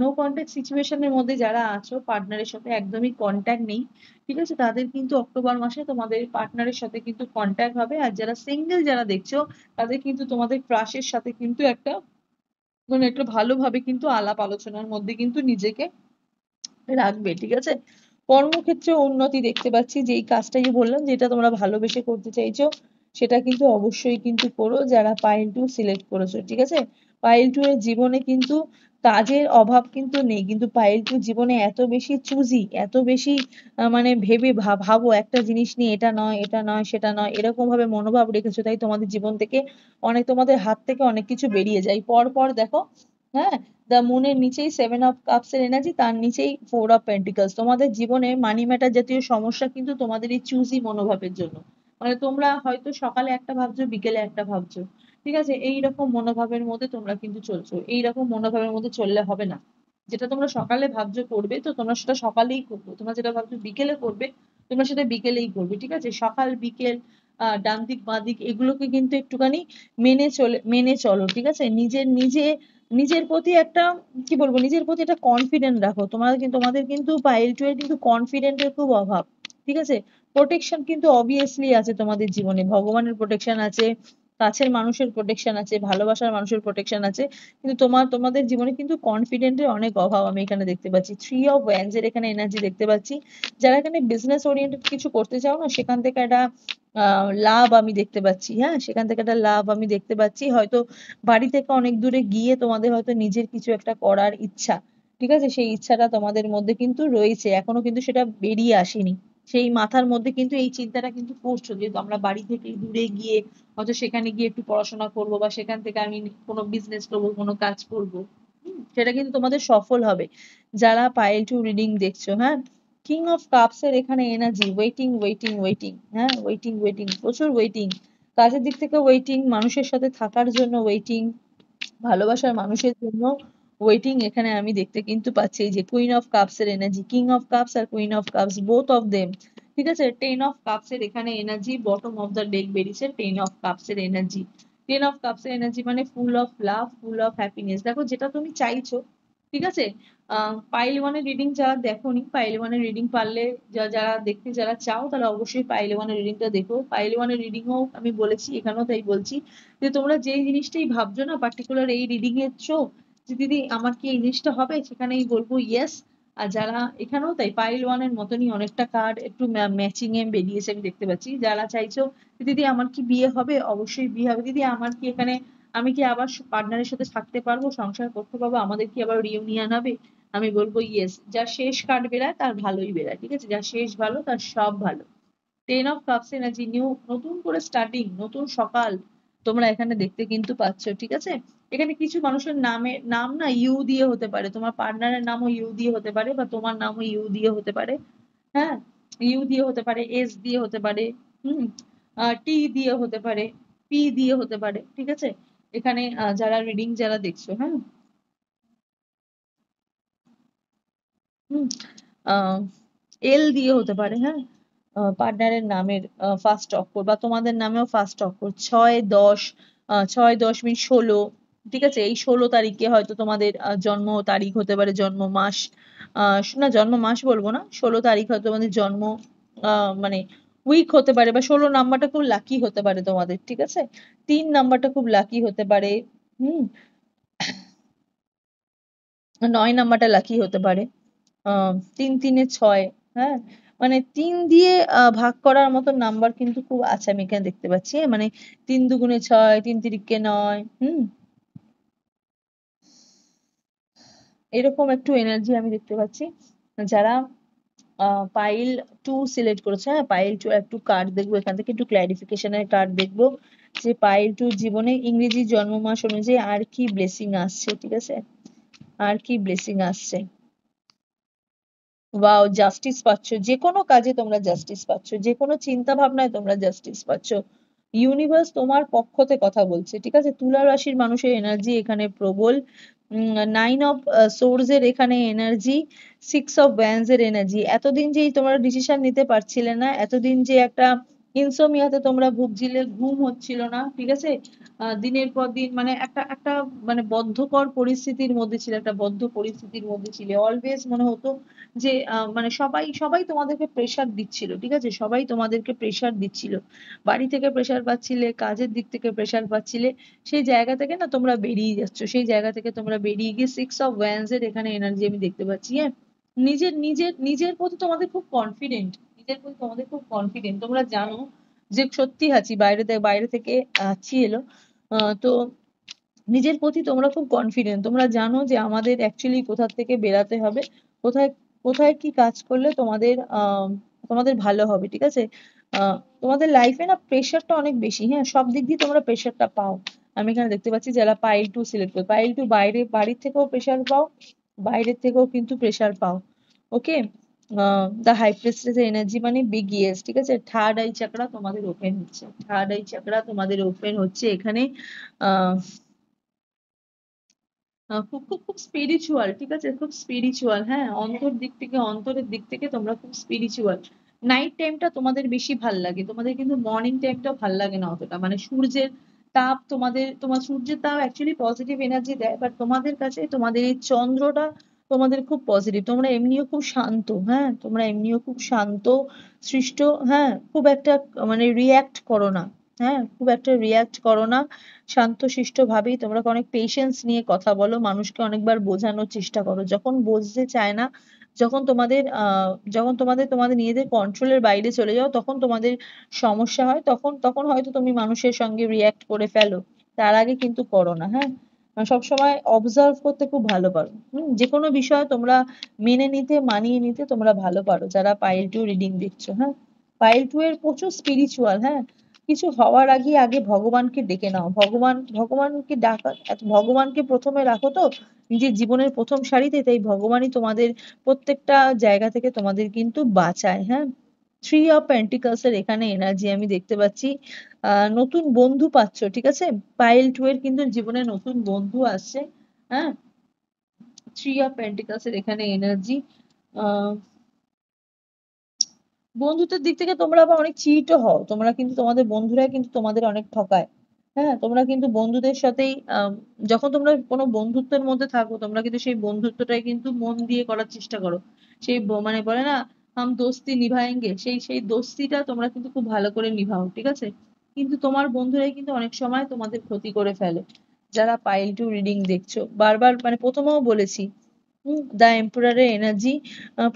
নো কন্ট্যাক্ট সিচুয়েশনের মধ্যে যারা আছো, পার্টনারের সাথে একদমই কন্ট্যাক্ট নেই, ঠিক আছে? তাদের কিন্তু অক্টোবর মাসে তোমাদের পার্টনারের সাথে কিন্তু কন্ট্যাক্ট হবে। আর যারা সিঙ্গেল যারা দেখছো, তাদের কিন্তু তোমাদের ক্রাশের সাথে কিন্তু একটা মানে একটু ভালোভাবে কিন্তু আলাপ আলোচনার মধ্যে কিন্তু নিজেকে রাখবে, ঠিক আছে? কর্মক্ষেত্রে উন্নতি দেখতে পাচ্ছি, যেই কাজটা যে বললাম যেটা তোমরা ভালোবেসে করতে চাইছো, সেটা কিন্তু অবশ্যই কিন্তু করো যারা পাইল টু সিলেক্ট করেছো, ঠিক আছে? পাইল টু এর জীবনে কিন্তু কাজের অভাব কিন্তু নেই, কিন্তু পাইল টু জীবনে এত বেশি চুজি, এত বেশি মানে ভেবে ভাবো একটা জিনিস নিয়ে, এটা নয় এটা নয় সেটা নয়, এরকম ভাবে মনোভাব রেখেছো, তাই তোমাদের জীবন থেকে তোমাদের হাত থেকে অনেক কিছু বেরিয়ে যায় পর পর। দেখো, হ্যাঁ, দ্য মুনের নিচেই সেভেন অফ কাপস এর এনার্জি, তার নিচেই ফোর অফ পেন্টিকলস। তোমাদের জীবনে মানি ম্যাটার জাতীয় সমস্যা কিন্তু তোমাদের এই চুজি মনোভাবের জন্য। মানে তোমরা হয়তো সকালে একটা ভাবছো, বিকেলে একটা ভাবছো, ঠিক আছে? এইরকম মনোভাবের মধ্যে তোমরা কিন্তু চলছো। এইরকম মনোভাবের মধ্যে চললে হবে না। যেটা তোমরা সকালে ভাবছো করবে, তো তোমরা সেটা সকালেই করবে। তোমরা যেটা ভাবছো বিকেলে করবে, তোমরা সেটা বিকেলেই করবে, ঠিক আছে? সকাল বিকেল ডান দিক বাঁ দিক এগুলোকে কিন্তু একটুখানি মেনে চলো, ঠিক আছে? নিজের প্রতি একটা কি বলবো, নিজের প্রতি একটা কনফিডেন্ট রাখো। তোমাদের কিন্তু পাইল টু এর কিন্তু কনফিডেন্টের খুব অভাব, ঠিক আছে? প্রোটেকশন কিন্তু অবভিয়াসলি আছে তোমাদের জীবনে, ভগবানের প্রোটেকশন আছে, কাছের মানুষের প্রোটেকশন আছে, ভালোবাসার মানুষের প্রোটেকশন আছে, কিন্তু তোমাদের জীবনে কিন্তু কনফিডেন্টের অনেক অভাব আমি এখানে দেখতে পাচ্ছি। থ্রি অফ ওয়ান্স এর এখানে এনার্জি দেখতে পাচ্ছি। যারা এখানে বিজনেস ওরিয়েন্টেড কিছু করতে চাও না, সেখান থেকে একটা লাভ আমি দেখতে পাচ্ছি, হ্যাঁ সেখান থেকে একটা লাভ আমি দেখতে পাচ্ছি। হয়তো বাড়ি থেকে অনেক দূরে গিয়ে তোমাদের হয়তো নিজের কিছু একটা করার ইচ্ছা, ঠিক আছে? সেই ইচ্ছাটা তোমাদের মধ্যে কিন্তু রয়েছে, এখনো কিন্তু সেটা বেরিয়ে আসেনি। সেই মাথার মধ্যে কিন্তু এই চিন্তাটা কিন্তু করছো যে আমরা বাড়ি থেকে দূরে গিয়ে হয়তো সেখানে গিয়ে একটু পড়াশোনা করব, বা সেখান থেকে আমি কোনো বিজনেস করবো, কোনো কাজ করবো। সেটা কিন্তু তোমাদের সফল হবে যারা পাইল টু রিডিং দেখছো। হ্যাঁ, কিং অফ কাপস এর এখানে এনার্জি ওয়েটিং ওয়েটিং ওয়েটিং, হ্যাঁ ওয়েটিং ওয়েটিং, প্রচুর ওয়েটিং। কাজের দিক থেকে ওয়েটিং, মানুষের সাথে থাকার জন্য ওয়েটিং, ভালোবাসার মানুষের জন্য ওয়েটিং এখানে আমি দেখতে কিন্তু পাচ্ছি। এই যে কুইন অফ কাপস এর এনার্জি, কিং অফ কাপস আর queen of cups both of them, ঠিক আছে। টেন অফ কাপস এর এখানে energy, bottom of the deck বেরিয়েছে টেন অফ কাপস এর এনার্জি। টেন অফ কাপস এর এনার্জি মানে full of love, full of happiness. দেখো যেটা তুমি চাইছো, ঠিক আছে। পাইল ওয়ানের রিডিং যারা দেখোনি, পাইল ওয়ানের রিডিং পারলে, যারা দেখতে যারা চাও তারা অবশ্যই পাইল ওয়ানের রিডিংটা দেখো। পাইল ওয়ানের রিডিংও আমি বলেছি, এখানেও তাই বলছি, যে তোমরা যেই জিনিসটাই ভাবছো না পার্টিকুলার এই রিডিং এর থ্রো, যে দিদি আমার কি এই জিনিসটা হবে, সেখানেই বলবো ইয়েস। আর যারা এখানেও তাই পাইল ওয়ানের মতনই অনেকটা কার্ড একটু ম্যাচিং এ বেরিয়েছে আমি দেখতে পাচ্ছি। যারা চাইছো যে দিদি আমার কি বিয়ে হবে, অবশ্যই বিয়ে হবে। দিদি আমার কি এখানে, আমি কি আবার পার্টনারের সাথে থাকতে পারবো, সংসার করতে পারবো, আমাদের কি আবার রিউনিয়ন হবে, আমি বলবো ইয়েস। যার শেষ কার্ড বেরায় তার ভালোই বেরায়, ঠিক আছে। যার শেষ ভালো তার সব ভালো। Ten of cups energy, new, নতুন করে স্টার্টিং, নতুন সকাল তোমরা এখানে দেখতে কিন্তু পাচ্ছ, ঠিক আছে। এখানে কিছু মানুষের নাম না ইউ দিয়ে হতে পারে, তোমার পার্টনারের নামও ইউ দিয়ে হতে পারে, বা তোমার নামও ইউ দিয়ে হতে পারে। হ্যাঁ, ইউ দিয়ে হতে পারে, এস দিয়ে হতে পারে, হুম, টি দিয়ে হতে পারে, পি দিয়ে হতে পারে, ঠিক আছে। এখানে যারা রিডিং যারা দেখছো, হ্যাঁ, হুম, এল দিয়ে হতে পারে, হ্যাঁ, পার্টনারের নামের ফার্স্ট অক্ষর, বা তোমাদের নামেও ফার্স্ট অক্ষর, 6-10, 6-10 মিনিট 16, ঠিক আছে। এই 16 তারিখে হয়তো তোমাদের জন্ম তারিখ হতে পারে, জন্ম মাস, না জন্ম মাস বলবো না, 16 তারিখ হয়তো তোমাদের জন্ম, মানে উইক হতে পারে, বা 16 নাম্বারটা খুব লাকি হতে পারে তোমাদের, ঠিক আছে। 3 নাম্বারটা খুব লাকি হতে পারে, হুম, 9 নাম্বারটা লাকি হতে পারে, 3-3-6, হ্যাঁ, মানে 3 দিয়ে ভাগ করার মতো নাম্বার কিন্তু খুব আছে আমি এখানে দেখতে পাচ্ছি, মানে 3 2 6, 3 3 9, এরকম একটু এনার্জি আমি দেখতে পাচ্ছি। যারা পাইল 2 সিলেক্ট করেছে, হ্যাঁ, পাইল 2 একটু কার্ড দেখবো এখান থেকে, একটু ক্ল্যারিফিকেশনের কার্ড দেখবো, যে পাইল 2 জীবনে ইংরেজি জন্ম মাস অনুযায়ী আর কি ব্লেসিং আসছে, ঠিক আছে, আর কি ব্লেসিং আসছে। ওয়াও, জাস্টিস পাচ্ছ, যে কোনো কাজে তোমরা জাস্টিস পাচ্ছ, যে কোনো চিন্তা ভাবনায় তোমরা জাস্টিস পাচ্ছ। ইউনিভার্স তোমার পক্ষতে কথা বলছে, ঠিক আছে। তুলা রাশির মানুষের এনার্জি এখানে প্রবল। 9 অফ সোর্স এর এখানে এনার্জি, 6 অফ ওয়ান্স এর এনার্জি। এতদিন যে তোমরা ডিসিশন নিতে পারছিলে না, এতদিন যে একটা ইনসোমিয়াতে তোমরা ভুগছিলে, ঘুম হচ্ছিল না, ঠিক আছে। দিনের পর দিন মানে একটা একটা মানে বদ্ধকর পরিস্থিতির মধ্যে ছিল, একটা বদ্ধ পরিস্থিতির মধ্যে ছিলে। অলওয়েজ মনে হতো যে মানে সবাই সবাই তোমাদেরকে প্রেসার দিচ্ছিল, ঠিক আছে, সবাই তোমাদেরকে প্রেসার দিচ্ছিল। বাড়ি থেকে প্রেসার পাচ্ছিলে, কাজের দিক থেকে প্রেসার পাচ্ছিলে। সেই জায়গা থেকে না তোমরা বেরিয়ে যাচ্ছ, সেই জায়গা থেকে তোমরা বেরিয়ে গিয়ে 6 অফ ওয়ান্স এর এখানে এনার্জি আমি দেখতে পাচ্ছি, হ্যাঁ। নিজের নিজের নিজের প্রতি তোমাদের খুব কনফিডেন্ট, নিজের প্রতি তোমাদের খুব কনফিডেন্ট, তোমরা জানো যে সত্যি হাঁচি বাইরে থেকে হাঁচি এলো। তো নিজের প্রতি তোমরা খুব কনফিডেন্ট, তোমরা জানো যে আমাদের অ্যাকচুয়ালি কোথা থেকে বেরাতে হবে, কোথায় কোথায় কি কাজ করলে তোমাদের তোমাদের ভালো হবে, ঠিক আছে। তোমাদের লাইফে না প্রেশারটা অনেক বেশি, হ্যাঁ, সব দিক দিয়ে তোমরা প্রেশারটা পাও। আমি এখানে দেখতে পাচ্ছি যারা পাইল 2 সিলেক্ট করে, পাইল 2 বাইরে বাড়ির থেকেও প্রেশার পাও, বাইরের থেকেও কিন্তু প্রেশার পাও, ওকে। দ্য হাই প্রিস্টেস এনার্জি মানে বিগ ইয়েস, ঠিক আছে। থার্ড আই চাকরা তোমাদের ওপেন হচ্ছে, থার্ড আই চাকরা তোমাদের ওপেন হচ্ছে এখানে। আহ খুব খুব খুব স্পিরিচুয়াল, ঠিক আছে, খুব স্পিরিচুয়াল, হ্যাঁ, অন্তরের দিক থেকে তোমরা খুব স্পিরিচুয়াল। নাইট টাইমটা তোমাদের বেশি ভাল লাগে, তোমাদের কিন্তু মর্নিং টাইমটা ভাল লাগে না অতটা, মানে সূর্যের তাপ তোমার সূর্যের তাপ অ্যাকচুয়ালি পজিটিভ এনার্জি দেয়, বাট তোমাদের কাছে তোমাদের এই চন্দ্রটা তোমাদের খুব পজিটিভ। তোমরা এমনিও খুব শান্ত, হ্যাঁ, তোমরা এমনিও খুব শান্ত সৃষ্ট, হ্যাঁ, খুব একটা মানে রিয়্যাক্ট করো না, হ্যাঁ, খুব একটা রিয়্যাক্ট করো না, শান্তশিষ্ট ভাবেই তোমরা অনেক পেশেন্স নিয়ে কথা বলো, মানুষকে অনেকবার বোঝানোর চেষ্টা করো, যখন বুঝতে চায় না, যখন তোমাদের নিজেদের কন্ট্রোলের বাইরে চলে যাও, তখন তোমাদের সমস্যা হয়, তখন তখন হয়তো তুমি মানুষের সঙ্গে রিঅ্যাক্ট করে ফেলো, তার আগে কিন্তু করো না, হ্যাঁ। সবসময় অবজার্ভ করতে খুব ভালো পারো, যে কোনো বিষয় তোমরা মেনে নিতে, মানিয়ে নিতে তোমরা ভালো পারো, যারা পাইল 2 রিডিং দেখছো, হ্যাঁ। পাইল 2 এর প্রচুর স্পিরিচুয়াল, হ্যাঁ। কিছু হওয়ার আগে আগে ভগবানকে ডেকে নাও, ভগবানকে ডাকা, ভগবানকে প্রথমে রাখো তো নিজের জীবনের প্রথম সারিতে, তাই ভগবানই তোমাদের প্রত্যেকটা জায়গা থেকে তোমাদের কিন্তু বাঁচায়, হ্যাঁ। থ্রি অফ পেন্টিকলস এর এখানে এনার্জি আমি দেখতে পাচ্ছি। নতুন বন্ধু পাচ্ছ, ঠিক আছে? পাইল টু এর কিন্তু জীবনে নতুন বন্ধু আসছে। হ্যাঁ, থ্রি অফ পেন্টিকলস এর এখানে এনার্জি। বন্ধুত্বের দিক থেকে তোমরা আবার অনেক চিটও হও, তোমরা কিন্তু তোমাদের বন্ধুরা কিন্তু তোমাদের অনেক ঠকায়। হ্যাঁ, তোমরা কিন্তু বন্ধুদের সাথেই যখন তোমরা কোনো বন্ধুত্বের মধ্যে থাকো, তোমরা কিন্তু সেই বন্ধুত্বটাই কিন্তু মন দিয়ে করার চেষ্টা করো। সেই মানে বলে না, হাম দোস্তি নিভায়েঙ্গে, সেই সেই দোস্তিটা তোমরা কিন্তু খুব ভালো করে নিভাও, ঠিক আছে? কিন্তু তোমার বন্ধুরাই কিন্তু অনেক সময় তোমাদের ক্ষতি করে ফেলে। যারা পাইল টু রিডিং দেখছো, বারবার মানে প্রথমেও বলেছি, দ্য এম্পারারের এনার্জি,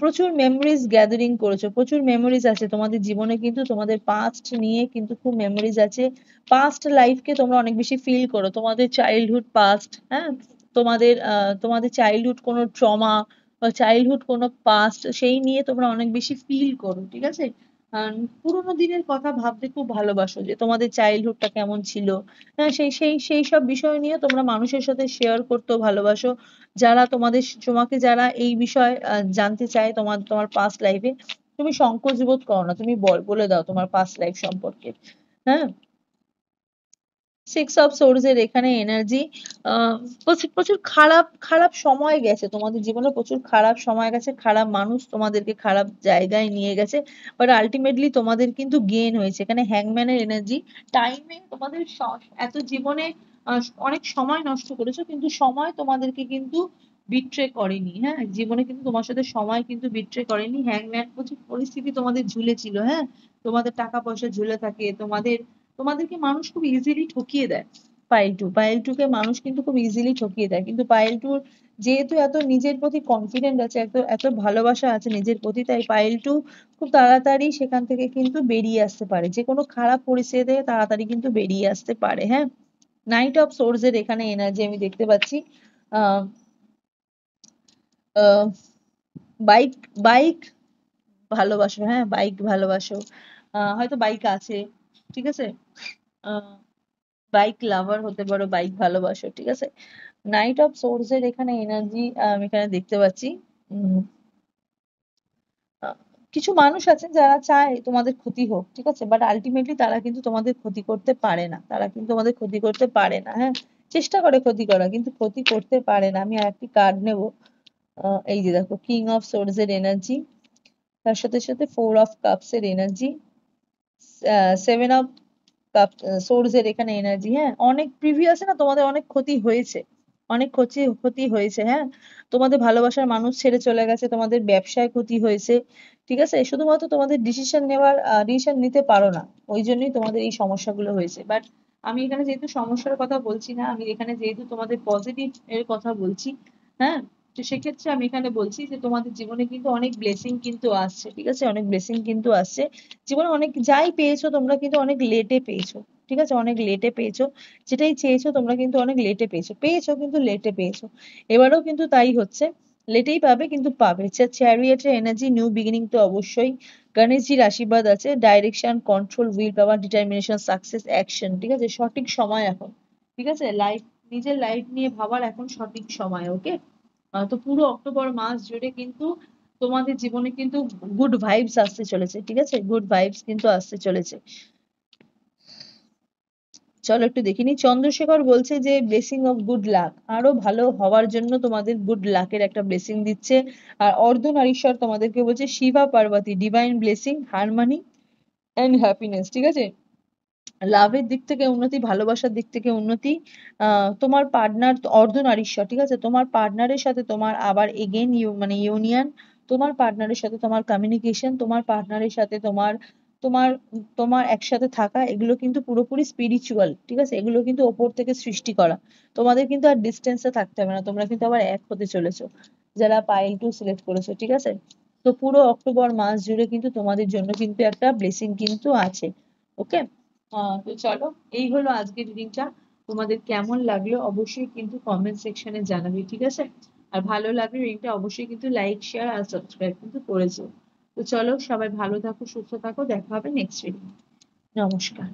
প্রচুর মেমোরিজ গ্যাদারিং করেছো, প্রচুর মেমোরিজ আছে তোমাদের জীবনে, কিন্তু তোমাদের পাস্ট নিয়ে কিন্তু খুব মেমোরিজ আছে। পাস্ট লাইফকে তোমরা অনেক বেশি ফিল করো, তোমাদের চাইল্ডহুড পাস্ট। হ্যাঁ, তোমাদের চাইল্ডহুড কোনো ট্রমা বা চাইল্ডহুড কোনো পাস্ট, সেই নিয়ে তোমরা অনেক বেশি ফিল করো, ঠিক আছে? পুরোনো দিনের কথা ভাবতে খুব ভালোবাসো, যে তোমাদের চাইল্ডহুডটা কেমন ছিল। হ্যাঁ, সেই সেই সেই সব বিষয় নিয়ে তোমরা মানুষের সাথে শেয়ার করতেও ভালোবাসো। যারা তোমাকে যারা এই বিষয়ে জানতে চায়, তোমার পাস্ট লাইফে, তুমি সংকোচ বোধ করো না, তুমি বলে দাও তোমার পাস্ট লাইফ সম্পর্কে। হ্যাঁ, সিক্স অফ সোর্স এর এখানে এনার্জি, প্রচুর প্রচুর খারাপ খারাপ সময় গেছে তোমাদের জীবনে, প্রচুর খারাপ সময় গেছে, খারাপ মানুষ তোমাদেরকে খারাপ জায়গায় নিয়ে গেছে, বাট আলটিমেটলি তোমাদের কিন্তু গেন হয়েছে। এখানে হ্যাংম্যানের এনার্জি, টাইমে তোমাদের এত জীবনে অনেক সময় নষ্ট করেছো, কিন্তু সময় তোমাদেরকে কিন্তু বিট্রে করেনি। হ্যাঁ, জীবনে কিন্তু তোমার সাথে সময় কিন্তু বিট্রে করেনি। হ্যাংম্যান, প্রচুর পরিস্থিতি তোমাদের ঝুলেছিল। হ্যাঁ, তোমাদের টাকা পয়সা ঝুলে থাকে, তোমাদেরকে মানুষ খুব ইজিলি ঠকিয়ে দেয়। পাইল টু কে মানুষ কিন্তু খুব ইজিলি ঠকিয়ে দেয়, কিন্তু পাইল টুর যেহেতু এত নিজের প্রতি কনফিডেন্ট আছে, এত এত ভালোবাসা আছে নিজের প্রতি, তাই পাইল টু খুব তাড়াতাড়ি সেখান থেকে কিন্তু বেরিয়ে আসতে পারে, যে কোনো খারাপ পরিস্থিতি থেকে তাড়াতাড়ি কিন্তু বেরিয়ে আসতে পারে। হ্যাঁ, নাইট অফ সোর্স এর এখানে এনার্জি আমি দেখতে পাচ্ছি। আহ আহ বাইক বাইক ভালোবাসো, হ্যাঁ বাইক ভালোবাসো, হয়তো বাইক আছে, ঠিক আছে? বাইক লাভার হতে পারো, বাইক ভালোবাসো, ঠিক আছে? নাইট অফ সোর্স এর এখানে এনার্জি আমি এখানে দেখতে পাচ্ছি। উম, আহ, কিছু মানুষ আছে যারা চায় তোমাদের ক্ষতি হোক, ঠিক আছে? বাট আলটিমেটলি তারা কিন্তু তোমাদের ক্ষতি করতে পারে না, তারা কিন্তু তোমাদের ক্ষতি করতে পারে না। হ্যাঁ, চেষ্টা করে ক্ষতি করা, কিন্তু ক্ষতি করতে পারে না। আমি আরেকটি কার্ড নেব। এই যে দেখো, কিং অফ সোর্স এর এনার্জি, তার সাথে সাথে ফোর অফ কাপস এর energy, seven of cup source এর এখানে এনার্জি। হ্যাঁ, অনেক প্রিভিয়াসে না তোমাদের অনেক ক্ষতি হয়েছে, অনেক ক্ষতি ক্ষতি হয়েছে। হ্যাঁ, তোমাদের ভালোবাসার মানুষ ছেড়ে চলে গেছে, তোমাদের ব্যবসায় ক্ষতি হয়েছে, ঠিক আছে? শুধুমাত্র তোমাদের ডিসিশন নিতে পারো না, ওই জন্যই তোমাদের এই সমস্যাগুলো হয়েছে। বাট আমি এখানে যেহেতু সমস্যার কথা বলছি না, আমি এখানে যেহেতু তোমাদের পজিটিভ এর কথা বলছি, হ্যাঁ, তো সেক্ষেত্রে আমি এখানে বলছি যে তোমাদের জীবনে কিন্তু অনেক ব্লেসিং কিন্তু আসছে, ঠিক আছে? অনেক ব্লেসিং কিন্তু আসছে জীবনে। অনেক যাই পেয়েছো তোমরা কিন্তু অনেক লেটে পেয়েছো, ঠিক আছে? অনেক লেটে পেয়েছো, যেটাই চেয়েছো তোমরা কিন্তু অনেক লেটে পেয়েছো, কিন্তু লেটে পেয়েছো। এবারেও কিন্তু তাই হচ্ছে, লেটেই পাবে কিন্তু পাবে। চ্যারিয়টের এনার্জি, নিউ বিগিনিং তো অবশ্যই, গণেশজির আশীর্বাদ আছে, direction, control, will power, determination, success, action, ঠিক আছে? সঠিক সময় এখন, ঠিক আছে? নিজের লাইফ নিয়ে ভাবার এখন সঠিক সময়। ওকে, তো পুরো অক্টোবর মাস জুড়ে কিন্তু তোমাদের জীবনে কিন্তু গুড ভাইবস আসতে চলেছে, ঠিক আছে? গুড ভাইবস কিন্তু আসতে চলেছে। চলো একটু দেখিনি। চন্দ্রশেখর বলছে যে ব্লেসিং অফ গুড লাক, আরো ভালো হওয়ার জন্য তোমাদের গুড লাকের একটা ব্লেসিং দিচ্ছে। আর অর্ধনারীশ্বর তোমাদেরকে বলছে Shiva Parvati, divine blessing, harmony and happiness, ঠিক আছে? লাভের দিক থেকে উন্নতি, ভালোবাসার দিক থেকে উন্নতি। তোমার পার্টনার অর্ধনারীশ্বর, ঠিক আছে? তোমার পার্টনারের সাথে তোমার আবার এগেন মানে ইউনিয়ন, তোমার পার্টনারের সাথে তোমার কমিউনিকেশন, তোমার পার্টনারের সাথে তোমার তোমার তোমার একসাথে থাকা, এগুলো কিন্তু পুরোপুরি স্পিরিচুয়াল, ঠিক আছে? এগুলো কিন্তু ওপর থেকে সৃষ্টি করা। তোমাদের কিন্তু আর ডিস্টেন্সে থাকতে হবে না, তোমরা কিন্তু আবার এক হতে চলেছো, যারা পাইল টু সিলেক্ট করেছো, ঠিক আছে? তো পুরো অক্টোবর মাস জুড়ে কিন্তু তোমাদের জন্য কিন্তু একটা ব্লেসিং কিন্তু আছে। ওকে, তো চলো, এই হলো আজকের রিডিংটা। তোমাদের কেমন লাগলো অবশ্যই কিন্তু কমেন্ট সেকশনে জানাবে, ঠিক আছে? আর ভালো লাগলে রিডিংটা অবশ্যই কিন্তু লাইক, শেয়ার আর সাবস্ক্রাইব কিন্তু করেছো। তো চলো, সবাই ভালো থাকো, সুস্থ থাকো, দেখা হবে নেক্সট রিডিং। নমস্কার।